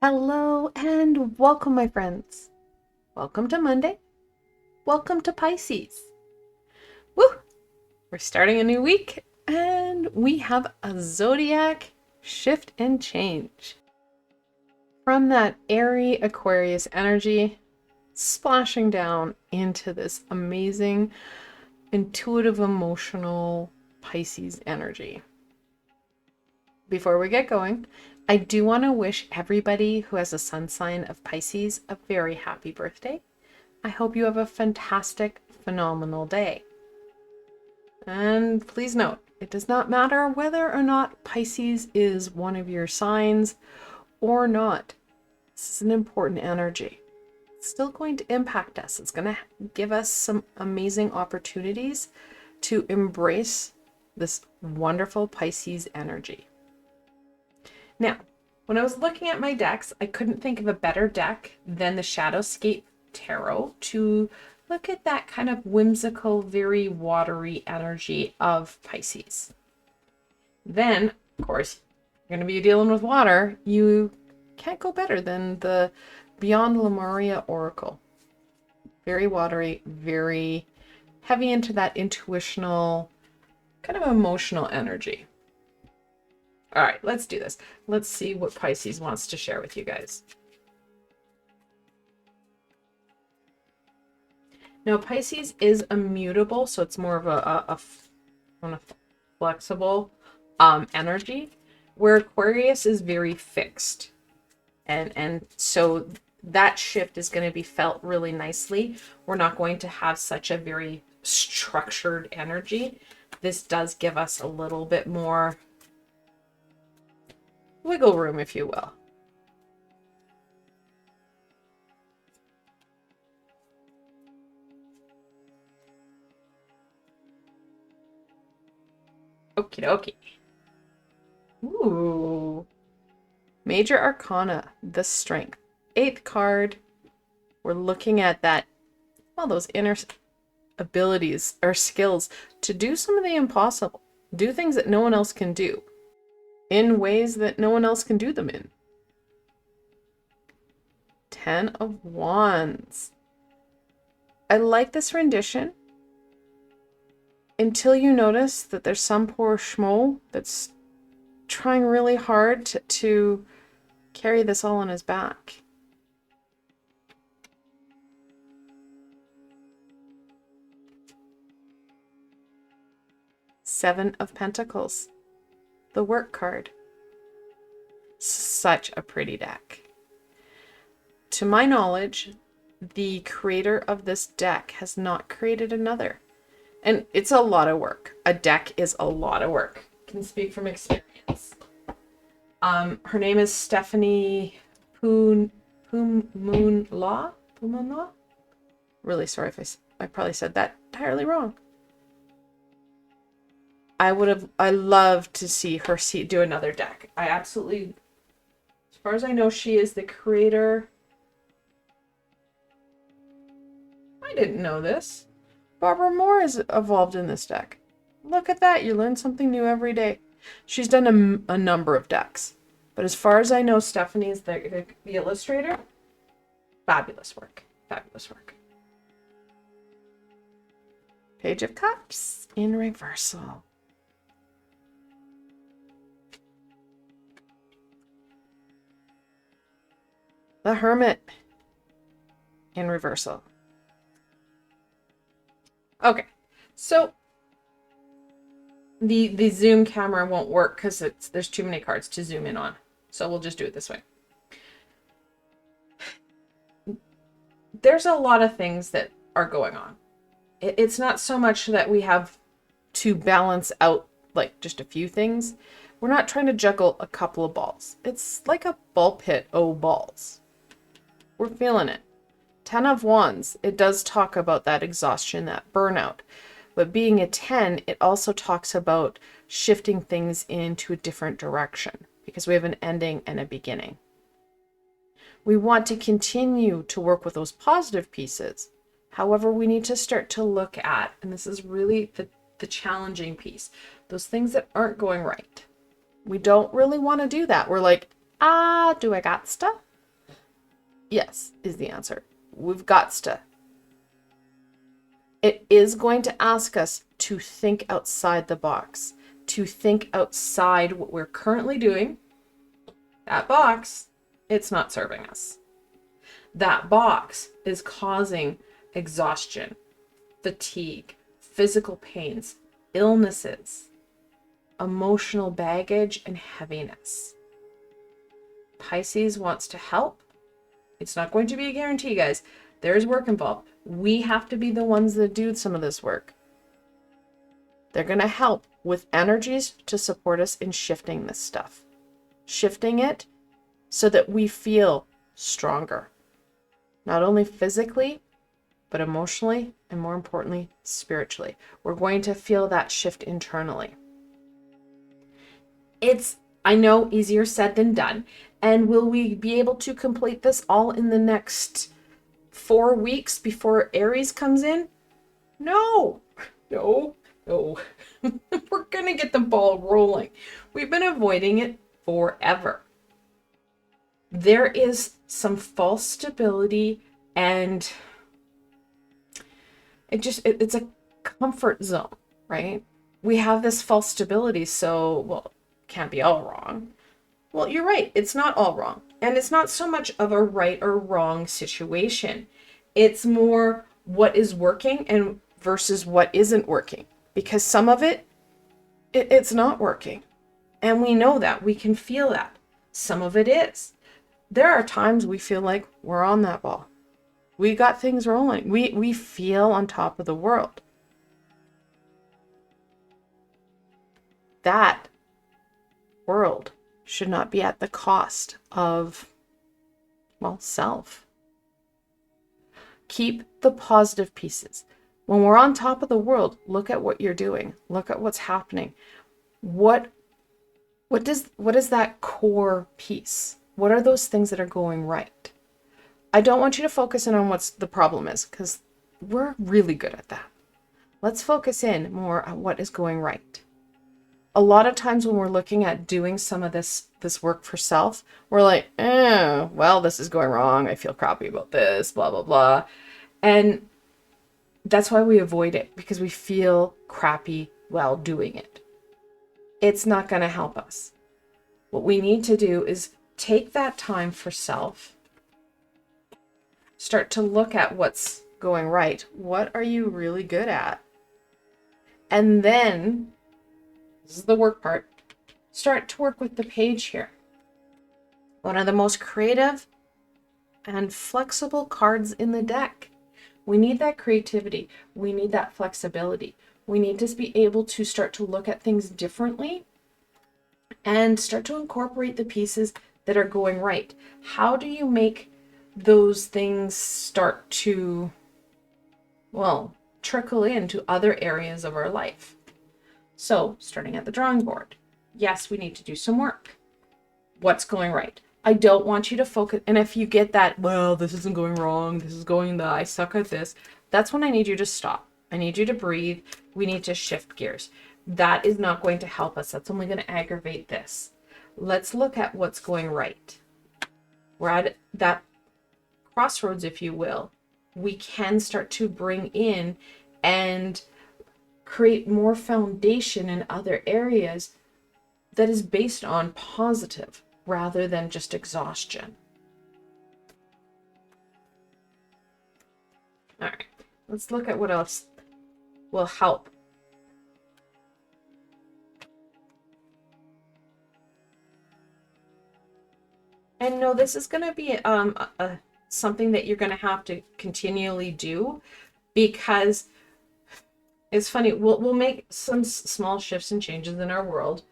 Hello and welcome, my friends. Welcome to Monday. Welcome to Pisces. Woo! We're starting a new week and we have a zodiac shift and change. From that airy Aquarius energy, splashing down into this amazing, intuitive, emotional Pisces energy. Before we get going, I do want to wish everybody who has a sun sign of Pisces a very happy birthday. I hope you have a fantastic, phenomenal day. And please note, it does not matter whether or not Pisces is one of your signs or not. This is an important energy. It's still going to impact us. It's going to give us some amazing opportunities to embrace this wonderful Pisces energy. Now, when I was looking at my decks, I couldn't think of a better deck than the Shadowscape Tarot to look at that kind of whimsical, very watery energy of Pisces. Then, of course, you're going to be dealing with water. You can't go better than the Beyond Lemuria Oracle. Very watery, very heavy into that intuitional, kind of emotional energy. All right, let's do this. Let's see what Pisces wants to share with you guys. Now, Pisces is immutable, so it's more of a flexible energy, where Aquarius is very fixed. And so that shift is going to be felt really nicely. We're not going to have such a very structured energy. This does give us a little bit more wiggle room, if you will. Okie dokie. Ooh. Major Arcana, the Strength. 8th card. We're looking at that, well, those inner abilities or skills to do some of the impossible. Do things that no one else can do in ways that no one else can do them in. 10 of Wands. I like this rendition until you notice that there's some poor schmo that's trying really hard to carry this all on his back. Seven of Pentacles. The Work card. Such a pretty deck. To my knowledge, the creator of this deck has not created another. And it's a lot of work. A deck is a lot of work. I can speak from experience. Her name is Stephanie Pumunlaw. Really sorry if I probably said that entirely wrong. I love to see her do another deck. I absolutely, as far as I know, she is the creator. I didn't know this. Barbara Moore is involved in this deck. Look at that. You learn something new every day. She's done a number of decks. But as far as I know, Stephanie is the illustrator. Fabulous work. Fabulous work. Page of Cups in reversal. The Hermit in reversal. Okay, so the zoom camera won't work because there's too many cards to zoom in on. So we'll just do it this way. There's a lot of things that are going on. It's not so much that we have to balance out like just a few things. We're not trying to juggle a couple of balls. It's like a ball pit, balls. We're feeling it. 10 of Wands, it does talk about that exhaustion, that burnout. But being a 10, it also talks about shifting things into a different direction because we have an ending and a beginning. We want to continue to work with those positive pieces. However, we need to start to look at, and this is really the challenging piece, those things that aren't going right. We don't really want to do that. We're like, do I got stuff? Yes, is the answer. We've got to. It is going to ask us to think outside the box, to think outside what we're currently doing. That box, it's not serving us. That box is causing exhaustion, fatigue, physical pains, illnesses, emotional baggage, and heaviness. Pisces wants to help. It's not going to be a guarantee, guys. There's work involved. We have to be the ones that do some of this work. They're going to help with energies to support us in shifting this stuff. Shifting it so that we feel stronger. Not only physically, but emotionally, and more importantly, spiritually. We're going to feel that shift internally. It's, I know, easier said than done. And will we be able to complete this all in the next 4 weeks before Aries comes in? No. We're going to get the ball rolling. We've been avoiding it forever. There is some false stability, and it's a comfort zone, right? We have this false stability, so, well, can't be all wrong. Well, you're right. It's not all wrong. And it's not so much of a right or wrong situation. It's more what is working and versus what isn't working. Because some of it's not working. And we know that. We can feel that. Some of it is. There are times we feel like we're on that ball. We got things rolling. We feel on top of the world. That world should not be at the cost of, well, self. Keep the positive pieces. When we're on top of the world, look at what you're doing. Look at what's happening. What is that core piece? What are those things that are going right? I don't want you to focus in on what's the problem is, because we're really good at that. Let's focus in more on what is going right. A lot of times when we're looking at doing some of this work for self, we're like, well, this is going wrong. I feel crappy about this, blah, blah, blah. And that's why we avoid it, because we feel crappy while doing it. It's not going to help us. What we need to do is take that time for self. Start to look at what's going right. What are you really good at? And then, this is the work part, start to work with the page here. One of the most creative and flexible cards in the deck. We need that creativity. We need that flexibility. We need to be able to start to look at things differently and start to incorporate the pieces that are going right. How do you make those things start to, well, trickle into other areas of our life? So, starting at the drawing board. Yes, we need to do some work. What's going right? I don't want you to focus. And if you get that, well, this isn't going wrong, this is going the, I suck at this, that's when I need you to stop. I need you to breathe. We need to shift gears. That is not going to help us. That's only going to aggravate this. Let's look at what's going right. We're at that crossroads, if you will. We can start to bring in and create more foundation in other areas that is based on positive rather than just exhaustion. All right, let's look at what else will help. And no, this is going to be something that you're going to have to continually do, because it's funny. We'll make some small shifts and changes in our world.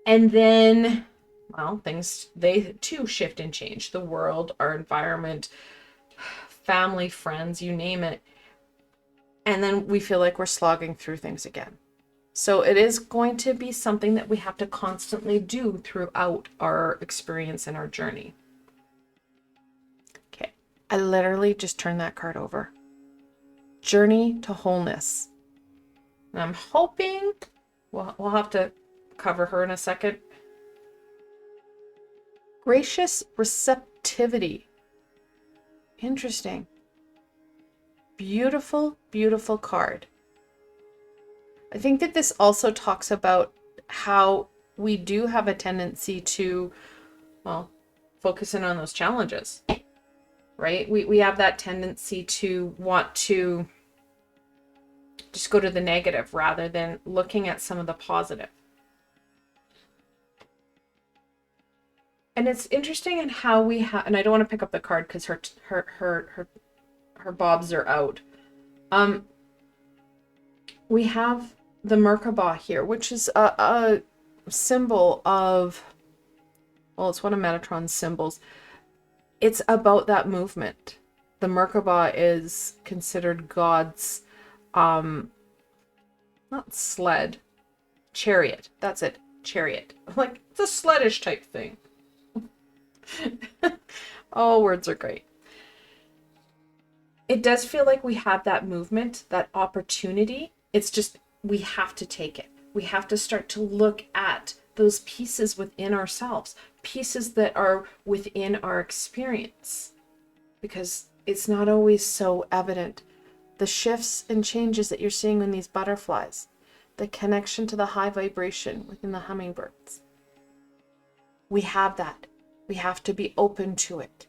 And then, well, things, they too shift and change. The world, our environment, family, friends, you name it. And then we feel like we're slogging through things again. So it is going to be something that we have to constantly do throughout our experience and our journey. Okay, I literally just turned that card over. Journey to wholeness. And I'm hoping, we'll have to cover her in a second. Gracious receptivity. Interesting. Beautiful, beautiful card. I think that this also talks about how we do have a tendency to, well, focus in on those challenges, right? We have that tendency to want to just go to the negative rather than looking at some of the positive. And it's interesting in how we have, and I don't want to pick up the card because her bobs are out. We have the Merkaba here, which is a symbol of, well, it's one of Metatron's symbols. It's about that movement. The Merkaba is considered God's, not sled, chariot. That's it, chariot. Like, it's a sleddish type thing. Oh, words are great. It does feel like we have that movement, that opportunity. It's just, we have to take it. We have to start to look at those pieces within ourselves, pieces that are within our experience, because it's not always so evident. The shifts and changes that you're seeing in these butterflies, the connection to the high vibration within the hummingbirds. We have that. We have to be open to it,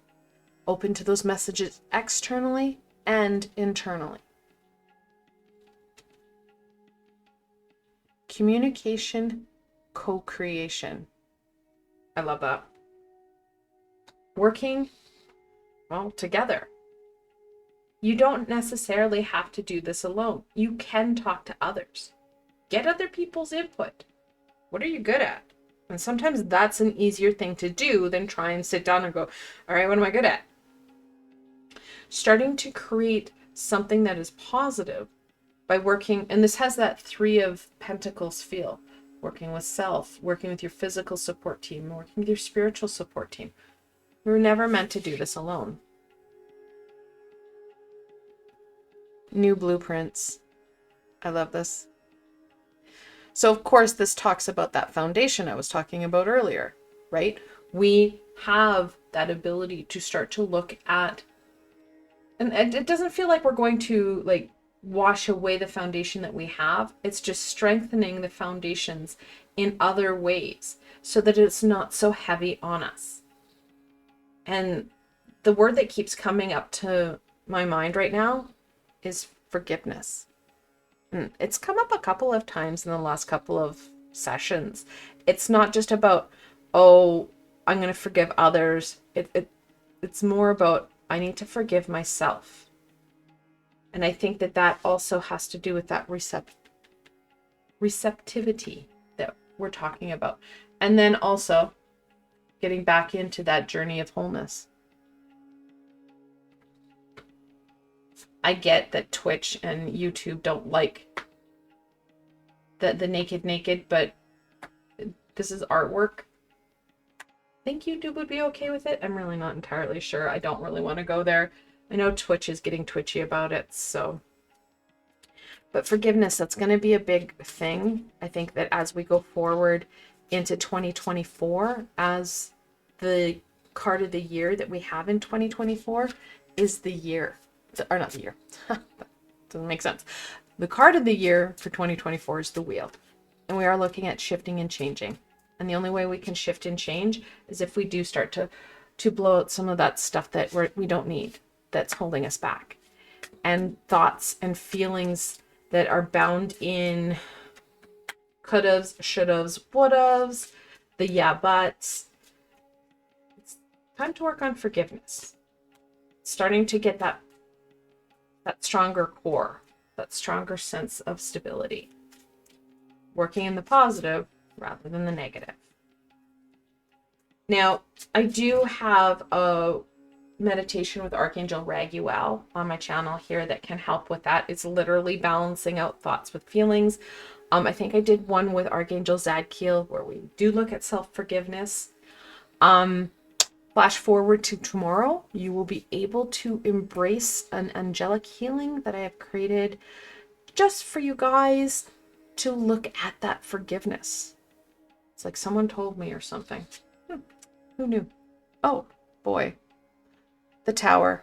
open to those messages externally and internally. Communication, co-creation. I love that. Working, well, together. You don't necessarily have to do this alone. You can talk to others. Get other people's input. What are you good at? And sometimes that's an easier thing to do than try and sit down and go, all right, what am I good at? Starting to create something that is positive by working, and this has that 3 of Pentacles feel, working with self, working with your physical support team, working with your spiritual support team. We were never meant to do this alone. New blueprints. I love this. So of course this talks about that foundation I was talking about earlier, right? We have that ability to start to look at, and it doesn't feel like we're going to like wash away the foundation that we have. It's just strengthening the foundations in other ways so that it's not so heavy on us. And the word that keeps coming up to my mind right now is forgiveness. It's come up a couple of times in the last couple of sessions. It's not just about, oh, I'm going to forgive others. It's more about, I need to forgive myself. And I think that that also has to do with that receptivity that we're talking about. And then also getting back into that journey of wholeness. I get that Twitch and YouTube don't like the naked, but this is artwork. I think YouTube would be okay with it. I'm really not entirely sure. I don't really want to go there. I know Twitch is getting twitchy about it, so. But forgiveness, that's going to be a big thing. I think that as we go forward into 2024, as the card of the year that we have in 2024 is the year. Or not the year. Doesn't make sense. The card of the year for 2024 is the wheel. And we are looking at shifting and changing. And the only way we can shift and change is if we do start to blow out some of that stuff that we don't need, that's holding us back. And thoughts and feelings that are bound in could'ves, should'ves, would'ves, the yeah buts. It's time to work on forgiveness. Starting to get that stronger core, that stronger sense of stability. Working in the positive rather than the negative. Now, I do have a meditation with Archangel Raguel on my channel here that can help with that. It's literally balancing out thoughts with feelings. I think I did one with Archangel Zadkiel where we do look at self-forgiveness. Flash forward to tomorrow, you will be able to embrace an angelic healing that I have created just for you guys to look at that forgiveness. It's like someone told me or something. Who knew? Oh, boy. The Tower.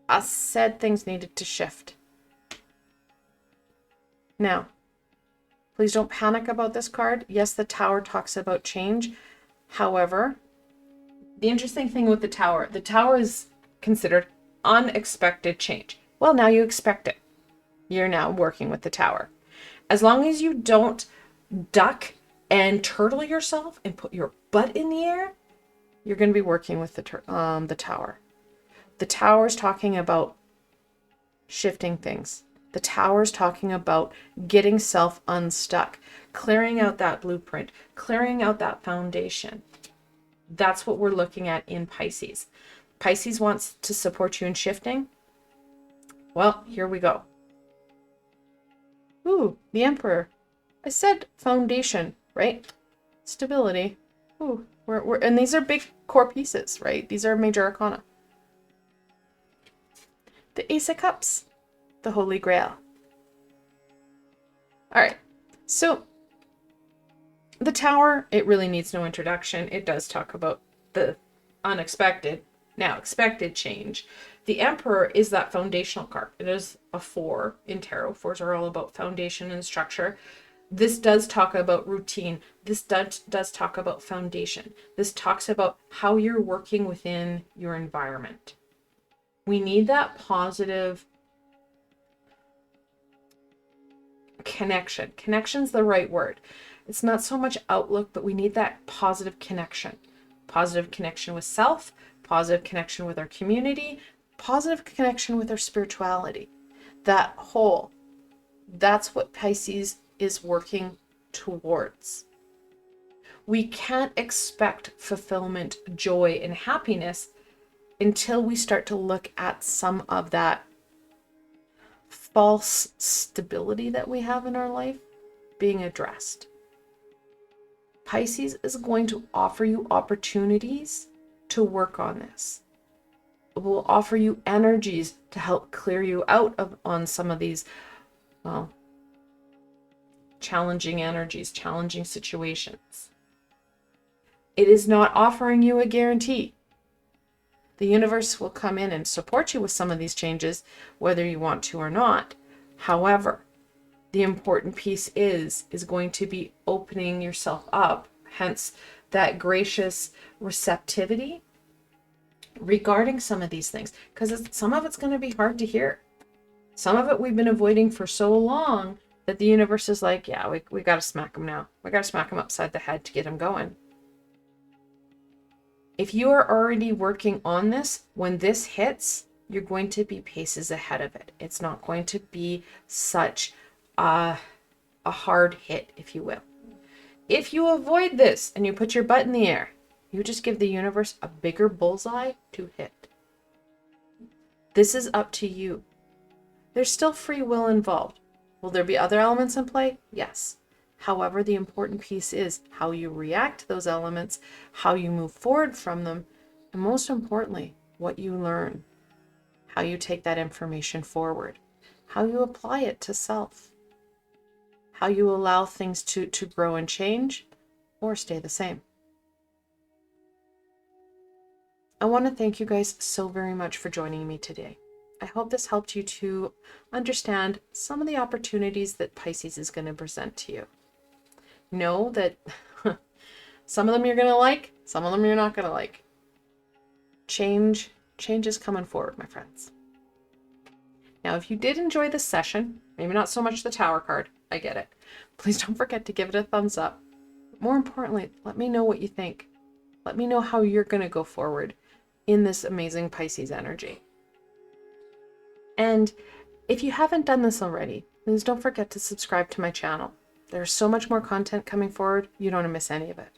I said things needed to shift. Now, please don't panic about this card. Yes, the Tower talks about change. However, the interesting thing with the Tower is considered unexpected change. Well, now you expect it. You're now working with the Tower. As long as you don't duck and turtle yourself and put your butt in the air, you're going to be working with the Tower. The Tower's talking about shifting things. The Tower's talking about getting self unstuck, clearing out that blueprint, clearing out that foundation. That's what we're looking at in Pisces. Pisces wants to support you in shifting. Well, here we go. Ooh, the Emperor. I said foundation, right? Stability. Ooh, and these are big core pieces, right? These are major arcana. The Ace of Cups, the Holy Grail. All right, so the Tower, it really needs no introduction. It does talk about the unexpected, now expected change. The Emperor is that foundational card. It is a 4 in tarot. 4s are all about foundation and structure. This does talk about routine. This does talk about foundation. This talks about how you're working within your environment. We need that positive connection. Connection's the right word. It's not so much outlook, but we need that positive connection. Positive connection with self, positive connection with our community, positive connection with our spirituality. That whole, that's what Pisces is working towards. We can't expect fulfillment, joy, and happiness until we start to look at some of that false stability that we have in our life being addressed. Pisces is going to offer you opportunities to work on this. It will offer you energies to help clear you out on some of these, well, challenging energies, challenging situations. It is not offering you a guarantee. The universe will come in and support you with some of these changes, whether you want to or not. However, the important piece is going to be opening yourself up, hence that gracious receptivity regarding some of these things, because some of it's going to be hard to hear. Some of it we've been avoiding for so long that the universe is like, yeah, we got to smack them now. We got to smack them upside the head to get them going. If you are already working on this, when this hits, you're going to be paces ahead of it. It's not going to be such a hard hit, if you will. If you avoid this and you put your butt in the air, you just give the universe a bigger bullseye to hit. This is up to you. There's still free will involved. Will there be other elements in play? Yes. However, the important piece is how you react to those elements, how you move forward from them, and most importantly, what you learn, how you take that information forward, how you apply it to self, how you allow things to grow and change or stay the same. I want to thank you guys so very much for joining me today. I hope this helped you to understand some of the opportunities that Pisces is going to present to you. Know that some of them you're going to like, some of them you're not going to like. Change is coming forward, my friends. Now, if you did enjoy this session, maybe not so much the Tower card, I get it. Please don't forget to give it a thumbs up. More importantly, let me know what you think. Let me know how you're going to go forward in this amazing Pisces energy. And if you haven't done this already, please don't forget to subscribe to my channel. There's so much more content coming forward, you don't want to miss any of it.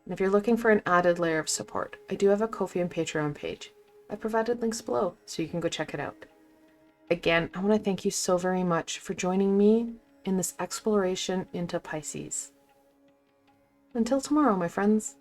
And if you're looking for an added layer of support, I do have a Ko-fi and Patreon page. I provided links below, so you can go check it out. Again, I want to thank you so very much for joining me in this exploration into Pisces. Until tomorrow, my friends.